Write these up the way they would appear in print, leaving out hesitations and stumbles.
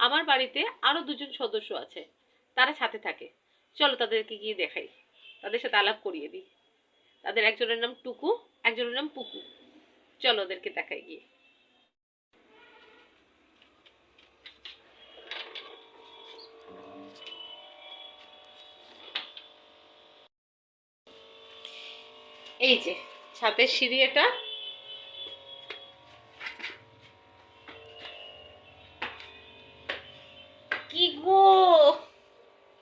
আমার বাড়িতে আরো দুজন সদস্য আছে, তারা সাথে থাকে। চলো তাদেরকে গিয়ে দেখাই, তাদের সাথে আলাপ করিয়ে দিই। তাদের একজনের নাম টুকু, একজনের নাম পুকু। চলো ওদেরকে দেখাই গিয়ে। এই যে ছাদের সিঁড়ি এটা। কি গো,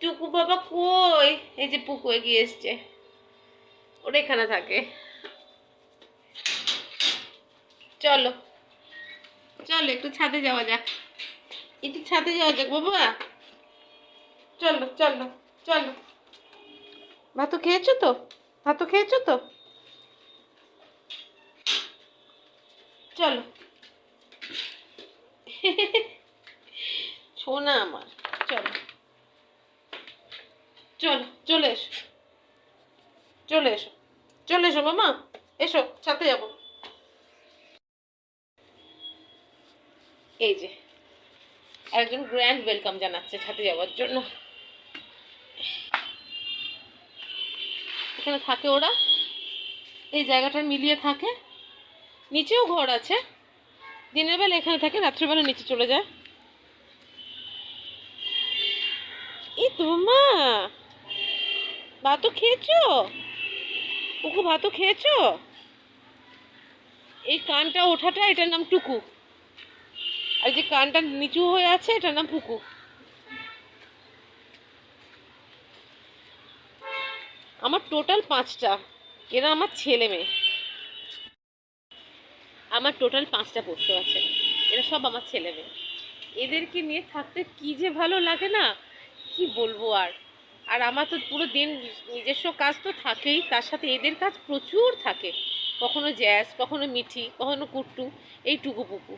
টুকু বাবা কই? এই যে পুকু এগিয়ে এসছে, ওরা এখানে থাকে। চলো চলো একটু ছাদে যাওয়া যাক, একটু ছাদে যাওয়া যাক বাবা। চলো চলো চলো। ভাত খেয়েছো তো? ভাত খেয়েছো তো? চলো। সোনা আমার, চলো চলো, চলে এসো, চলে এসো, চলে এসো মামা, এসো ছাদে যাবো। এই যে একজন গ্র্যান্ড ওয়েলকাম জানাচ্ছে ছাদে যাওয়ার জন্য। এখানে থাকে ওরা, এই জায়গাটা মিলিয়ে থাকে। নিচেও ঘর আছে, দিনের বেলা এখানে থাকে, রাত্রিবেলা নিচে চলে যায়। এই তো মা, ভাতও খেয়েছো? পুকু ভাতও খেয়েছো? এই কানটা ওঠাটা এটার নাম টুকু, আর যে কানটা নিচু হয়ে আছে এটার নাম পুকু। আমার টোটাল 5টা, এরা আমার ছেলে মেয়ে। আমার টোটাল 5টা পোষ্য আছে, এরা সব আমার ছেলে মেয়ে। এদেরকে নিয়ে থাকতে কি যে ভালো লাগে না, কি বলবো আর। আর আমার তো পুরো দিন নিজস্ব কাজ তো থাকেই, তার সাথে এদের কাজ প্রচুর থাকে। কখনো জ্যাস, কখনো মিঠি, কখনো কুট্টু, এই টুকু পুকু,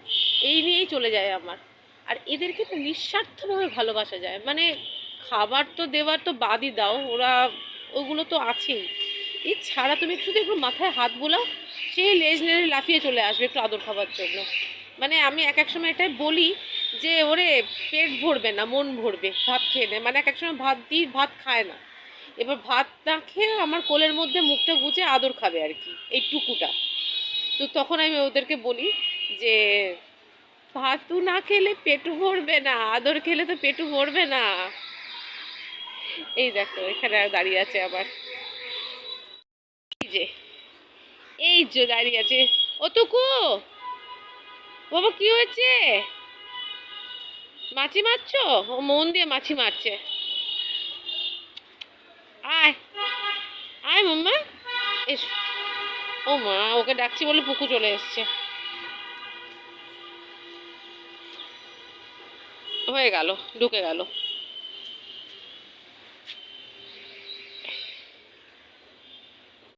এই নিয়েই চলে যায় আমার। আর এদেরকে তো নিঃস্বার্থভাবে ভালোবাসা যায়, মানে খাবার তো দেওয়ার তো বাদই দাও, ওরা ওগুলো তো আছেই। এছাড়া তুমি শুধু একটু মাথায় হাত বোলাও, সেই লেজ নেড়ে লাফিয়ে চলে আসবে একটু আদর খাবার জন্য। মানে আমি এক এক সময় এটাই বলি যে ওরে পেট ভরবে না মন ভরবে, ভাত খেয়ে নেয়। মানে এক এক সময় ভাত দিই, ভাত খায় না। এবার ভাত না খেয়ে আমার কোলের মধ্যে মুখটা গুজে আদর খাবে আর কি, এই টুকুটা। তো তখন আমি ওদেরকে বলি যে ভাতও না খেলে পেটও ভরবে না, আদর খেলে তো পেটও ভরবে না। এই দেখো এখানে দাঁড়িয়ে আছে আবার, এই যে, এই যে দাঁড়িয়ে আছে। অতকু বাবা, কি হয়েছে? মাছি মারছো? ও মন দিয়ে মাছি মারছে। আয় আয় মাম্মা, এসো। ও মা, ওকে ডাকছি বলে পুকু চলে এসছে। হয়ে গেল, ঢুকে গেল।